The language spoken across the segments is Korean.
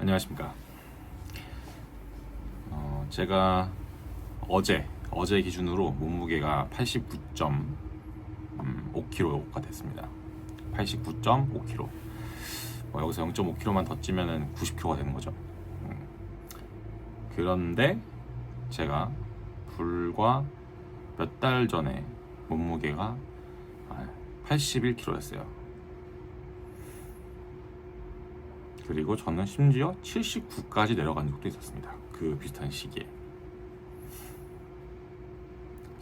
안녕하십니까. 제가 어제 기준으로 몸무게가 89.5kg가 됐습니다. 89.5kg. 여기서 0.5kg만 더 찌면은 90kg가 되는 거죠. 그런데 제가 불과 몇 달 전에 몸무게가 81kg였어요. 그리고 저는 심지어 79까지 내려간 적도 있었습니다. 그 비슷한 시기에.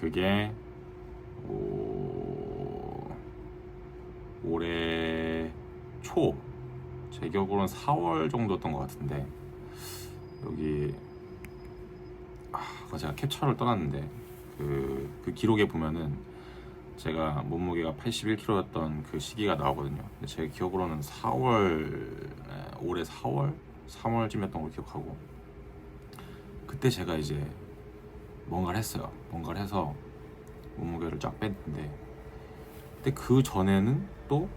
그게 올해 초, 제 기억으로는 4월 정도였던 것 같은데, 여기 제가 캡처를 떠났는데 그 기록에 보면은 제가 몸무게가 81kg였던 그 시기가 나오거든요. 근데 제 기억으로는 4월, 올해 3월쯤이었던 걸 기억하고, 그때 제가 이제 뭔가를 했어요. 뭔가를 해서 몸무게를 쫙 뺐는데, 근데 그 전에는 또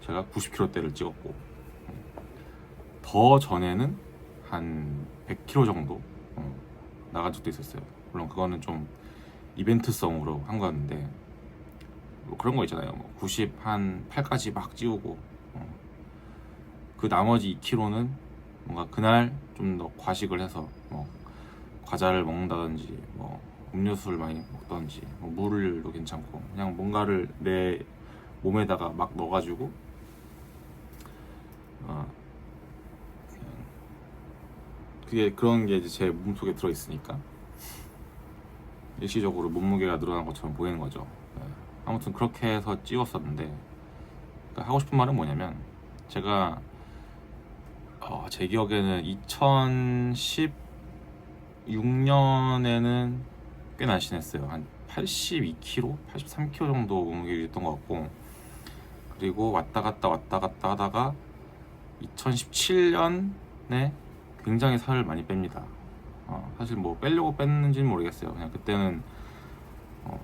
제가 90kg대를 찍었고, 더 전에는 한 100kg 정도 나간 적도 있었어요. 물론 그거는 좀 이벤트성으로 한 거였는데, 뭐 그런 거 있잖아요. 90 한 8까지 막 찌우고, 그 나머지 2kg는 뭔가 그날 좀 더 과식을 해서 과자를 먹는다든지 음료수를 많이 먹던지 물도 괜찮고, 그냥 뭔가를 내 몸에다가 막 넣어가지고 그런 게 이제 제 몸속에 들어있으니까 일시적으로 몸무게가 늘어난 것처럼 보이는 거죠. 아무튼 그렇게 해서 찌웠었는데, 그러니까 하고 싶은 말은 뭐냐면, 제가 제 기억에는 2016년에는 꽤 날씬했어요. 한 82kg, 83kg 정도 몸무게 유지했던 것 같고, 그리고 왔다 갔다 하다가 2017년에 굉장히 살을 많이 뺍니다. 사실 빼려고 뺐는지는 모르겠어요. 그냥 그때는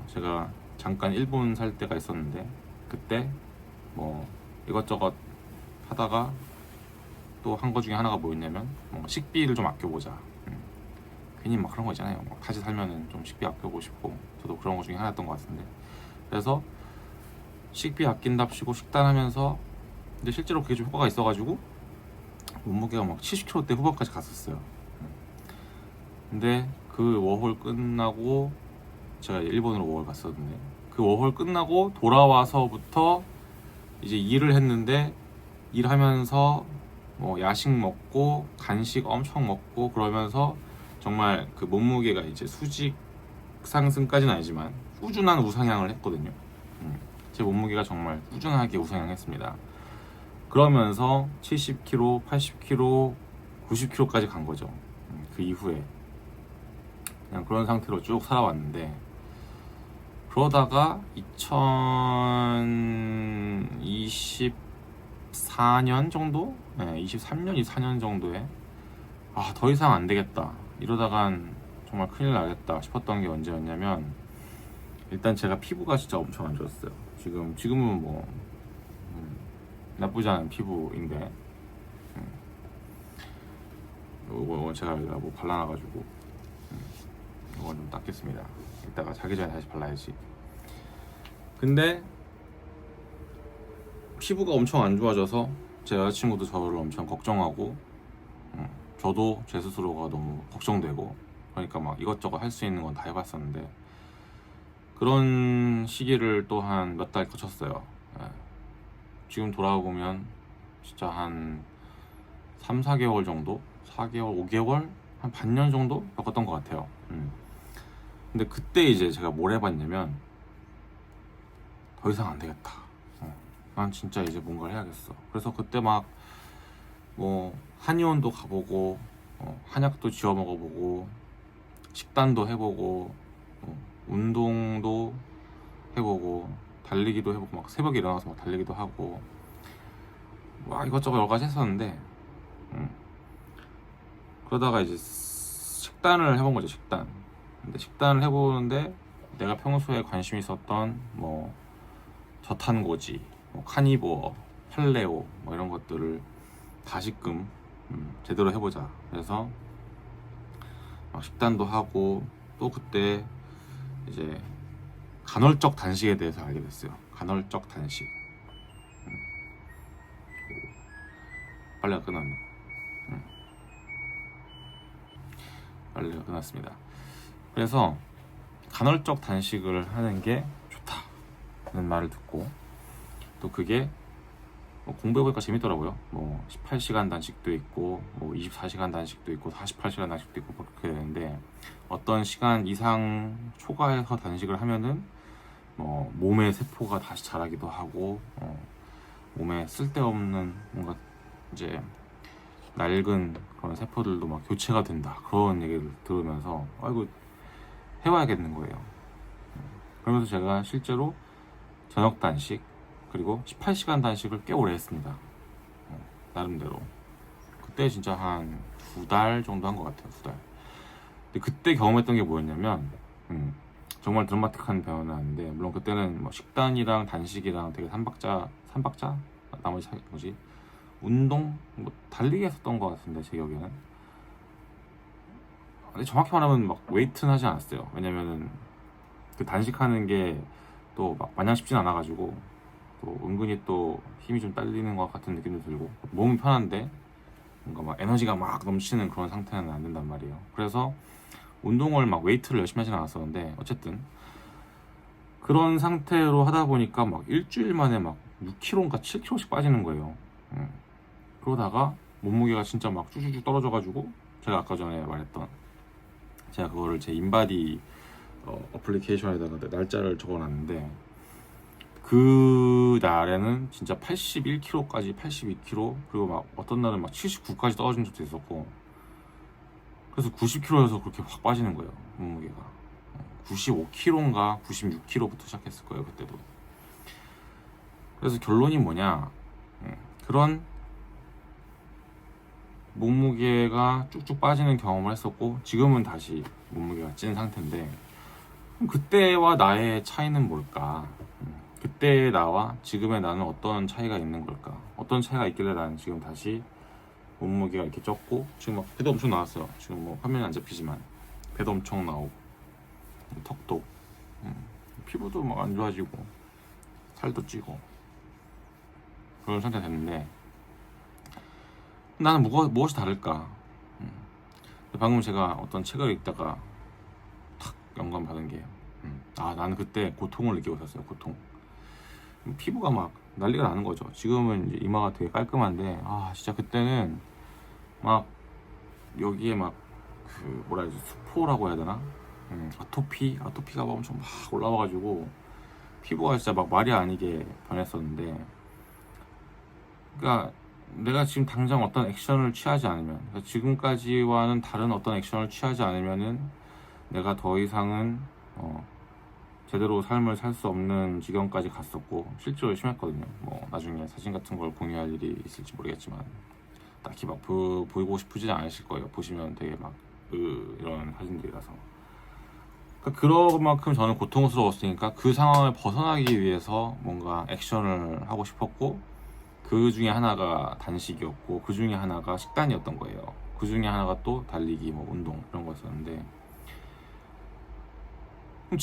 제가 잠깐 일본 살 때가 있었는데, 그때 이것저것 하다가 또 한 거 중에 하나가 뭐였냐면, 식비를 좀 아껴보자. 괜히 그런 거 있잖아요. 다시 살면은 좀 식비 아껴보고 싶고, 저도 그런 거 중에 하나였던 것 같은데, 그래서 식비 아낀답시고 식단하면서, 근데 실제로 그게 좀 효과가 있어가지고 몸무게가 70kg대 후반까지 갔었어요. 근데 그 워홀 끝나고, 제가 일본으로 워홀 갔었는데, 그 워홀 끝나고 돌아와서부터 이제 일을 했는데, 일하면서 야식 먹고 간식 엄청 먹고 그러면서 정말 그 몸무게가 이제 수직 상승까지는 아니지만 꾸준한 우상향을 했거든요. 제 몸무게가 정말 꾸준하게 우상향했습니다. 그러면서 70kg, 80kg, 90kg까지 간 거죠. 그 이후에 그냥 그런 상태로 쭉 살아왔는데, 그러다가 2024년 정도? 23년, 24년 정도에 더 이상 안 되겠다, 이러다간 정말 큰일 나겠다 싶었던 게 언제였냐면, 일단 제가 피부가 진짜 엄청 안 좋았어요. 지금은 나쁘지 않은 피부인데, 이거 제가 발라놔가지고 이건 좀 닦겠습니다. 이따가 자기 전에 다시 발라야지. 근데 피부가 엄청 안 좋아져서 제 여자친구도 저를 엄청 걱정하고, 저도 제 스스로가 너무 걱정되고, 그러니까 이것저것 할 수 있는 건 다 해봤었는데, 그런 시기를 또 한 몇 달 거쳤어요. 지금 돌아보면 진짜 한 3, 4개월 정도? 4개월, 5개월? 한 반년 정도 겪었던 것 같아요. 근데 그때 이제 제가 뭘 해봤냐면, 더 이상 안 되겠다. 난 진짜 이제 뭔가를 해야겠어. 그래서 그때 한의원도 가보고, 한약도 지어 먹어보고, 식단도 해보고, 운동도 해보고, 달리기도 해보고, 새벽에 일어나서 달리기도 하고, 이것저것 여러 가지 했었는데, 그러다가 이제 식단을 해본 거죠. 근데 식단을 해보는데, 내가 평소에 관심 있었던 저탄고지, 카니보어, 팔레오 이런 것들을 다시금 제대로 해보자. 그래서 막 식단도 하고 또 그때 이제 간헐적 단식에 대해서 알게 됐어요. 간헐적 단식. 빨래가 끝났네. 빨래가 끝났습니다. 그래서 간헐적 단식을 하는 게 좋다는 말을 듣고 또 그게 공부해보니까 재밌더라고요. 뭐 18시간 단식도 있고 뭐 24시간 단식도 있고 48시간 단식도 있고 그렇게 되는데 어떤 시간 이상 초과해서 단식을 하면은 뭐 몸의 세포가 다시 자라기도 하고 몸에 쓸데없는 뭔가 이제 낡은 그런 세포들도 막 교체가 된다 그런 얘기를 들으면서 아이고 해봐야겠는 거예요. 그러면서 제가 실제로 저녁 단식 그리고 18시간 단식을 꽤 오래 했습니다. 나름대로 그때 진짜 한 2달 정도 한 것 같아요. 2달. 근데 그때 경험했던 게 뭐였냐면 정말 드라마틱한 변화인데 물론 그때는 뭐 식단이랑 단식이랑 되게 삼박자 나머지 뭐지 운동 뭐 달리기 했었던 것 같은데 제 기억에는. 근데 정확히 말하면 막 웨이트는 하지 않았어요. 왜냐면은 그 단식하는 게 또 막 마냥 쉽진 않아가지고 또 은근히 또 힘이 좀 딸리는 것 같은 느낌도 들고 몸은 편한데 뭔가 막 에너지가 막 넘치는 그런 상태는 안 된단 말이에요. 그래서 운동을 막 웨이트를 열심히 하진 않았었는데 어쨌든 그런 상태로 하다 보니까 막 일주일 만에 막 6kg인가 7kg씩 빠지는 거예요. 그러다가 몸무게가 진짜 막 쭉쭉쭉 떨어져가지고 제가 아까 전에 말했던 제가 그거를 제 인바디 어플리케이션에다가 날짜를 적어놨는데 그 날에는 진짜 81kg까지 82kg 그리고 막 어떤 날은 막 79까지 떨어진 적도 있었고 그래서 90kg에서 그렇게 확 빠지는 거예요. 몸무게가 95kg인가 96kg부터 시작했을 거예요 그때도. 그래서 결론이 뭐냐 그런 몸무게가 쭉쭉 빠지는 경험을 했었고 지금은 다시 몸무게가 찐 상태인데 그때와 나의 차이는 뭘까? 그때의 나와 지금의 나는 어떤 차이가 있는 걸까? 어떤 차이가 있길래 나는 지금 다시 몸무게가 이렇게 쪘고 지금 막 배도 엄청 나왔어요. 지금 뭐 화면이 안 잡히지만 배도 엄청 나오고 턱도 피부도 막 안 좋아지고 살도 찌고 그런 상태가 됐는데 나는 무엇이 다를까? 방금 제가 어떤 책을 읽다가 탁 영감 받은 게 나는 그때 고통을 느끼고 있었어요. 고통. 피부가 막 난리가 나는 거죠. 지금은 이제 이마가 되게 깔끔한데 진짜 그때는 막 여기에 막 그 뭐라 해야지 수포라고 해야 되나? 아토피가 막 엄청 막 올라와가지고 피부가 진짜 막 말이 아니게 변했었는데 그러니까 내가 지금 당장 어떤 액션을 취하지 않으면 그러니까 지금까지와는 다른 어떤 액션을 취하지 않으면은 내가 더 이상은 제대로 삶을 살 수 없는 지경까지 갔었고 실제로 심했거든요. 뭐 나중에 사진 같은 걸 공유할 일이 있을지 모르겠지만 딱히 막 보이고 싶으지 않으실 거예요. 보시면 되게 막 이런 사진들이라서 그런 만큼 저는 고통스러웠으니까 그 상황을 벗어나기 위해서 뭔가 액션을 하고 싶었고 그 중에 하나가 단식이었고 그 중에 하나가 식단이었던 거예요. 그 중에 하나가 또 달리기, 뭐 운동 이런 거였었는데 그럼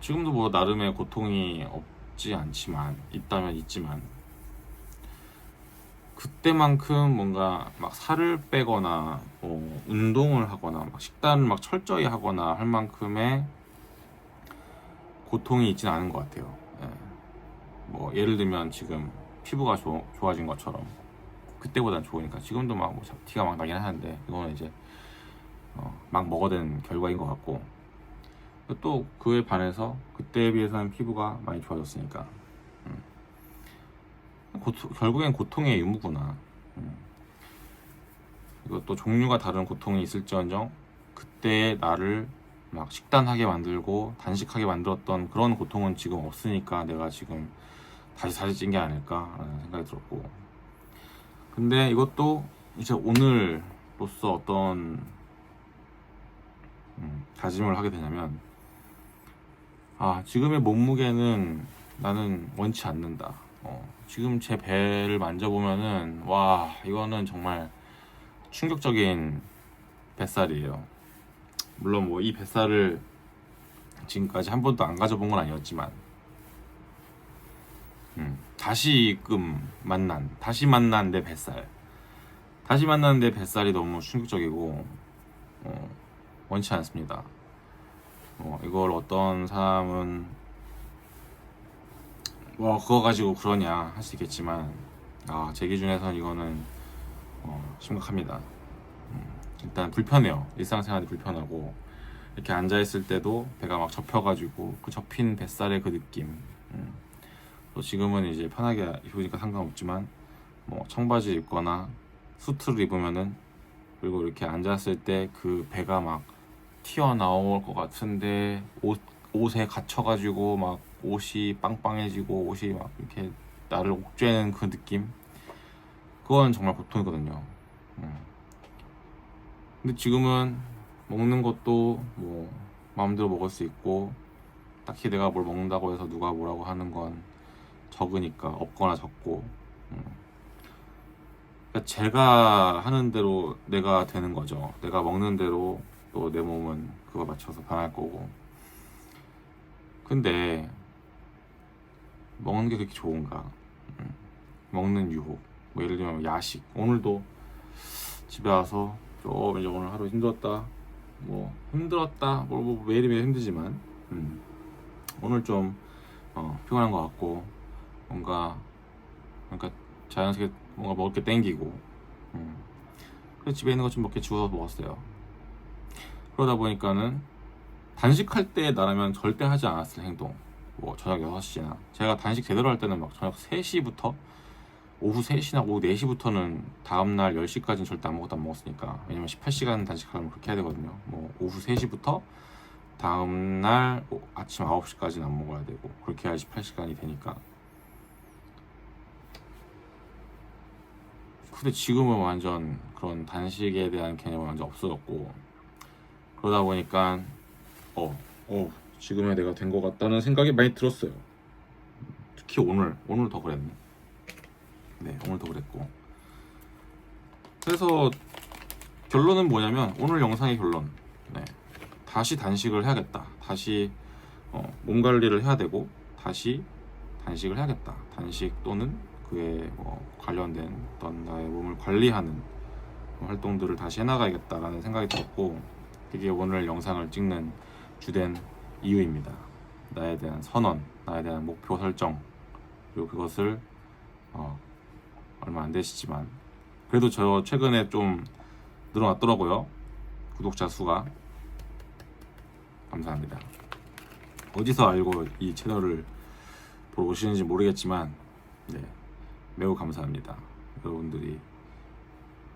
지금도 뭐 나름의 고통이 없지 않지만 있다면 있지만 그때만큼 뭔가 막 살을 빼거나 뭐 운동을 하거나 막 식단을 막 철저히 하거나 할 만큼의 고통이 있진 않은 것 같아요. 뭐 예를 들면 지금 피부가 좋아진 것처럼 그때보단 좋으니까 지금도 막뭐 티가 막 나긴 하는데 이거는 이제 막 먹어댄 결과인 것 같고 또 그에 반해서 그때에 비해서는 피부가 많이 좋아졌으니까 결국엔 고통의 유무구나. 이것도 종류가 다른 고통이 있을지언정 그때의 나를 막 식단하게 만들고 단식하게 만들었던 그런 고통은 지금 없으니까 내가 지금 다시 살이 찐 게 아닐까라는 생각이 들었고 근데 이것도 이제 오늘로서 어떤 다짐을 하게 되냐면 지금의 몸무게는 나는 원치 않는다. 지금 제 배를 만져보면은 와 이거는 정말 충격적인 뱃살이에요. 물론 뭐 이 뱃살을 지금까지 한 번도 안 가져본 건 아니었지만 다시 만난 내 뱃살, 다시 만난 내 뱃살이 너무 충격적이고 원치 않습니다. 이걸 어떤 사람은 뭐 그거 가지고 그러냐 할 수 있겠지만 제 기준에선 이거는 심각합니다. 일단 불편해요. 일상생활이 불편하고 이렇게 앉아있을 때도 배가 막 접혀가지고 그 접힌 뱃살의 그 느낌. 또 지금은 이제 편하게 입으니까 상관없지만 뭐 청바지 입거나 수트를 입으면은 그리고 이렇게 앉았을 때 그 배가 막 튀어나올 것 같은데 옷에 갇혀가지고 막 옷이 빵빵해지고 옷이 막 이렇게 나를 옥죄는 그 느낌, 그건 정말 고통이거든요. 근데 지금은 먹는 것도 뭐 마음대로 먹을 수 있고 딱히 내가 뭘 먹는다고 해서 누가 뭐라고 하는 건 적으니까, 없거나 적고 그러니까 제가 하는 대로 내가 되는 거죠. 내가 먹는 대로 또 내 몸은 그거 맞춰서 변할 거고. 근데 먹는 게 그렇게 좋은가? 먹는 유혹, 뭐 예를 들면 야식. 오늘도 집에 와서 좀 이제 오늘 하루 힘들었다, 뭐 매일매일 힘들지만 오늘 좀 피곤한 것 같고 뭔가 그러니까 자연스럽게 뭔가 먹을 게 땡기고 그래서 집에 있는 것 좀 몇 개 주워서 먹었어요. 그러다 보니까는 단식할 때 나라면 절대 하지 않았을 행동, 뭐 저녁 6시나 제가 단식 제대로 할 때는 막 저녁 3시부터 오후 3시나 오후 4시부터는 다음날 10시까지는 절대 아무것도 안 먹었으니까. 왜냐면 18시간 단식하려면 그렇게 해야 되거든요. 뭐 오후 3시부터 다음날 아침 9시까지는 안 먹어야 되고, 그렇게 해야 18시간이 되니까. 근데 지금은 완전 그런 단식에 대한 개념은 완전 없어졌고, 그러다 보니까 지금의 내가 된 것 같다는 생각이 많이 들었어요. 특히 오늘 더 그랬네. 네, 오늘 더 그랬고. 그래서 결론은 뭐냐면, 오늘 영상의 결론, 다시 단식을 해야겠다. 다시 몸 관리를 해야 되고 다시 단식을 해야겠다. 단식 또는 그에 관련된 어떤 나의 몸을 관리하는 활동들을 다시 해나가야겠다라는 생각이 들었고, 그게 오늘 영상을 찍는 주된 이유입니다. 나에 대한 선언, 나에 대한 목표 설정, 그리고 그것을 얼마 안 되시지만 그래도 저 최근에 좀 늘어났더라고요. 구독자 수가. 감사합니다. 어디서 알고 이 채널을 보러 오시는지 모르겠지만 매우 감사합니다. 여러분들이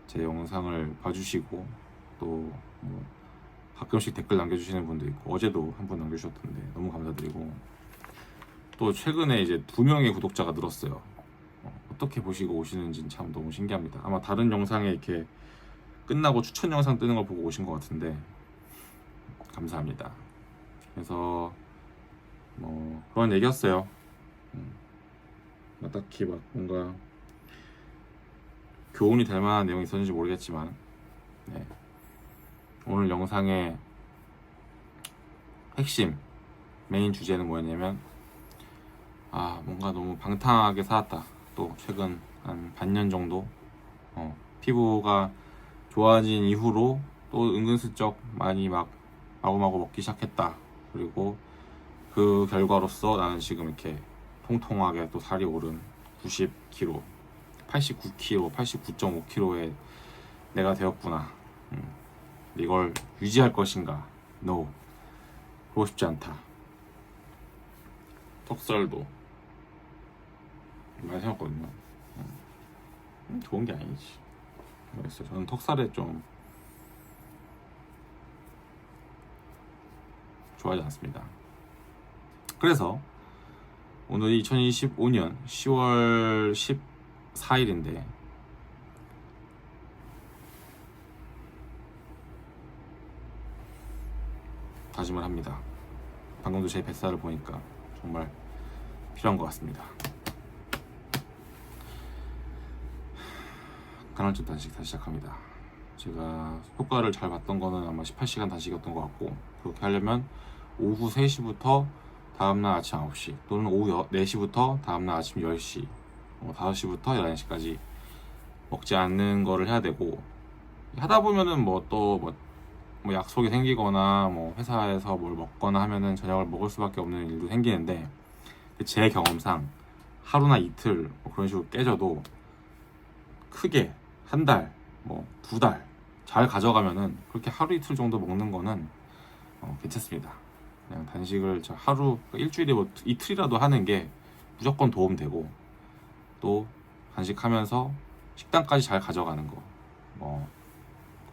제 영상을 봐주시고 또 뭐 가끔씩 댓글 남겨주시는 분도 있고, 어제도 한 분 남겨주셨던데 너무 감사드리고, 또 최근에 이제 2명의 구독자가 늘었어요. 어떻게 보시고 오시는지 참 너무 신기합니다. 아마 다른 영상에 이렇게 끝나고 추천 영상 뜨는 걸 보고 오신 것 같은데 감사합니다. 그래서 뭐 그런 얘기였어요. 딱히 막 뭔가 교훈이 될 만한 내용이 있었는지 모르겠지만 오늘 영상의 핵심 메인 주제는 뭐였냐면, 뭔가 너무 방탕하게 살았다. 또 최근 한 반년 정도 피부가 좋아진 이후로 또 은근슬쩍 많이 막 마구마구 먹기 시작했다. 그리고 그 결과로서 나는 지금 이렇게 통통하게 또 살이 오른 90kg, 89kg, 89.5kg의 내가 되었구나. 이걸 유지할 것인가? No. 그러고 싶지 않다. 턱살도 많이 생겼거든요. 좋은 게 아니지. 모르겠어요. 저는 턱살에 좀 좋아하지 않습니다. 그래서 오늘이 2025년 10월 14일인데 다짐을 합니다. 방금도 제 뱃살을 보니까 정말 필요한 것 같습니다. 간헐적 단식 다시 시작합니다. 제가 효과를 잘 봤던 거는 아마 18시간 단식이었던 것 같고, 그렇게 하려면 오후 3시부터 다음날 아침 9시, 또는 오후 4시부터 다음날 아침 10시, 5시부터 11시까지 먹지 않는 거를 해야 되고, 하다 보면은 뭐 또 뭐 약속이 생기거나 뭐 회사에서 뭘 먹거나 하면은 저녁을 먹을 수밖에 없는 일도 생기는데, 제 경험상 하루나 이틀 뭐 그런 식으로 깨져도 크게 한 달, 뭐 2달 잘 가져가면은 그렇게 하루 이틀 정도 먹는 거는 괜찮습니다. 그냥 단식을 저 하루, 일주일에 뭐 이틀이라도 하는 게 무조건 도움되고, 또 단식하면서 식단까지 잘 가져가는 거,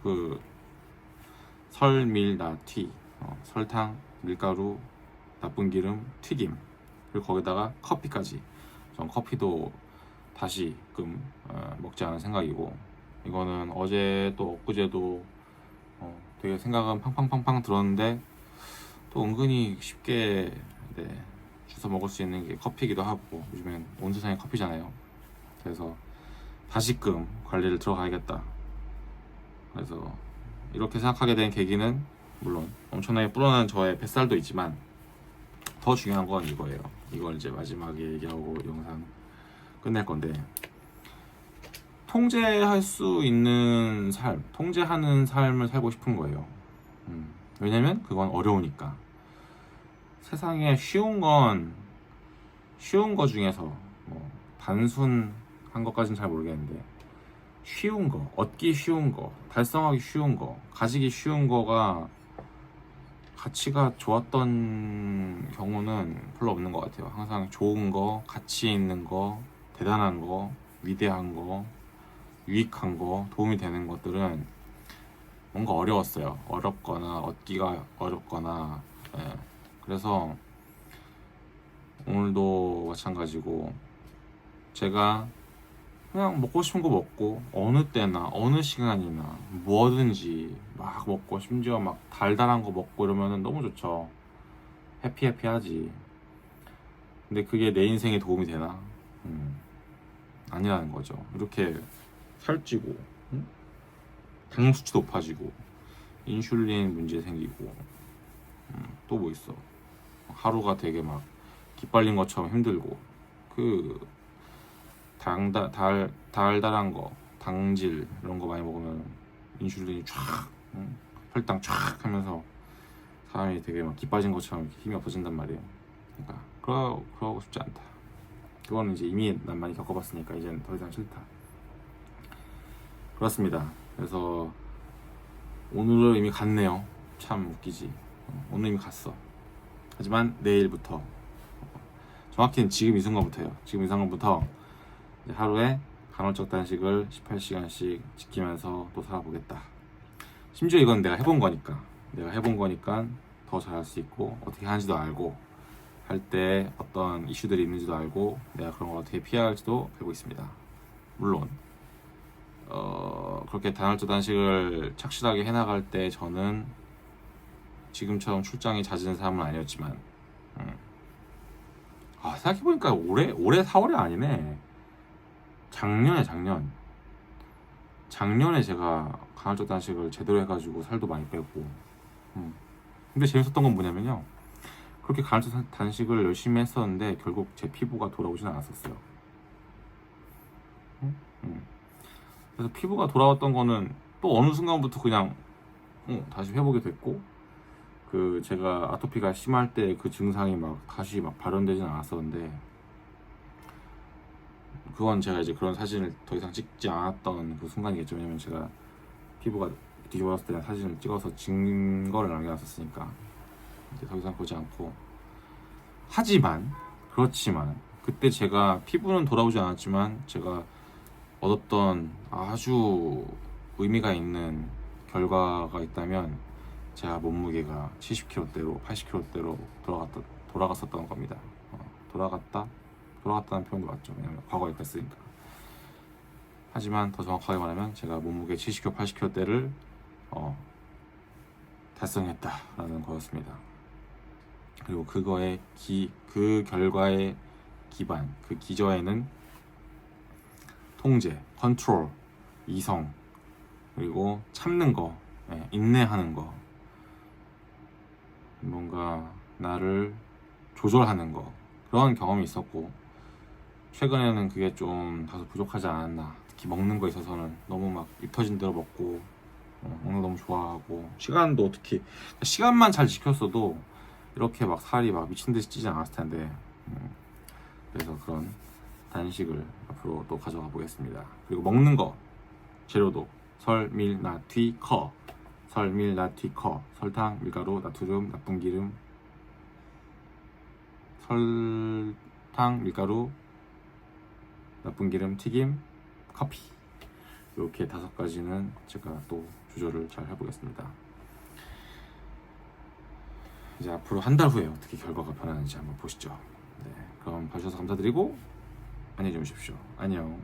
그 설밀나튀, 설탕, 밀가루, 나쁜 기름, 튀김, 그리고 거기다가 커피까지. 전 커피도 다시금 먹지 않을 생각이고, 이거는 어제 또 엊그제도 되게 생각은 팡팡팡팡 들었는데, 또 은근히 쉽게 주워 먹을 수 있는 게 커피이기도 하고, 요즘엔 온 세상이 커피잖아요. 그래서 다시금 관리를 들어가야겠다. 그래서 이렇게 생각하게 된 계기는 물론 엄청나게 불어난 저의 뱃살도 있지만, 더 중요한 건 이거예요. 이걸 이제 마지막에 얘기하고 영상 끝낼 건데, 통제할 수 있는 삶, 통제하는 삶을 살고 싶은 거예요. 왜냐면 그건 어려우니까. 세상에 쉬운 거 중에서 뭐 단순한 것까지는 잘 모르겠는데, 쉬운 거, 얻기 쉬운 거, 달성하기 쉬운 거, 가지기 쉬운 거가 가치가 좋았던 경우는 별로 없는 것 같아요. 항상 좋은 거, 가치 있는 거, 대단한 거, 위대한 거, 유익한 거, 도움이 되는 것들은 뭔가 어려웠어요. 어렵거나 얻기가 어렵거나. 그래서 오늘도 마찬가지고, 제가 그냥 먹고 싶은 거 먹고, 어느 때나 어느 시간이나 뭐든지 막 먹고, 심지어 막 달달한 거 먹고 이러면은 너무 좋죠. 해피해피하지. 근데 그게 내 인생에 도움이 되나? 아니라는 거죠. 이렇게 살찌고, 당뇨 수치 높아지고, 인슐린 문제 생기고, 또 뭐 있어? 하루가 되게 막 기빨린 것처럼 힘들고, 그 달달한 거, 당질 이런 거 많이 먹으면 인슐린이 쫙, 혈당 쫙 하면서 사람이 되게 막 기빠진 것처럼 힘이 없어진단 말이에요. 그러니까 그러고 싶지 않다. 그거는 이제 이미 난 많이 겪어봤으니까 이제는 더 이상 싫다. 그렇습니다. 그래서 오늘은 이미 갔네요. 참 웃기지. 오늘 이미 갔어. 하지만 내일부터, 정확히는 지금 이 순간부터예요. 지금 이 순간부터 이제 하루에 간헐적 단식을 18시간씩 지키면서 또 살아보겠다. 심지어 이건 내가 해본 거니까 더 잘할 수 있고, 어떻게 하는지도 알고, 할 때 어떤 이슈들이 있는지도 알고, 내가 그런 걸 어떻게 피해야 할지도 알고 있습니다. 물론 그렇게 간헐적 단식을 착실하게 해나갈 때 저는 지금처럼 출장이 잦은 사람은 아니었지만, 생각해보니까 올해 4월이 아니네. 작년에 제가 간헐적 단식을 제대로 해가지고 살도 많이 빼고. 근데 재밌었던 건 뭐냐면요, 그렇게 간헐적 단식을 열심히 했었는데 결국 제 피부가 돌아오진 않았었어요. 그래서 피부가 돌아왔던 거는 또 어느 순간부터 그냥 다시 회복이 됐고, 그 제가 아토피가 심할 때 그 증상이 막 다시 막 발현되진 않았었는데, 그건 제가 이제 그런 사진을 더 이상 찍지 않았던 그 순간이겠죠. 왜냐면 제가 피부가 뒤집어졌을 때 사진을 찍어서 증거를 남겨놨었으니까 이제 더 이상 보지 않고. 그렇지만 그때 제가 피부는 돌아오지 않았지만 제가 얻었던 아주 의미가 있는 결과가 있다면, 제가 몸무게가 70kg대로 80kg대로 돌아갔었던 겁니다. 돌아갔다는 표현도 맞죠. 왜냐면 과거에 그랬으니까. 하지만 더 정확하게 말하면 제가 몸무게 70kg, 80kg대를 달성했다라는 거였습니다. 그리고 그 결과의 기반, 그 기저에는 통제, 컨트롤이 이성, 그리고 참는 거, 인내하는 거, 뭔가 나를 조절하는 거, 그런 경험이 있었고, 최근에는 그게 좀 다소 부족하지 않았나. 특히 먹는 거에 있어서는 너무 막 입 터진 대로 먹고, 먹는 거 너무 좋아하고, 시간도 특히 시간만 잘 지켰어도 이렇게 막 살이 막 미친 듯이 찌지 않았을 텐데, 그래서 그런 단식을 앞으로 또 가져가 보겠습니다. 그리고 먹는 거 재료도 설, 밀, 나, 튀, 커. 설, 밀, 나, 튀, 커. 설탕, 밀가루, 나트륨, 나쁜 기름. 설탕, 밀가루, 나쁜 기름, 튀김, 커피. 이렇게 5가지는 제가 또 조절을 잘 해보겠습니다. 이제 앞으로 한 달 후에 어떻게 결과가 변하는지 한번 보시죠. 네, 그럼 봐주셔서 감사드리고 안녕히 주무십시오. 안녕.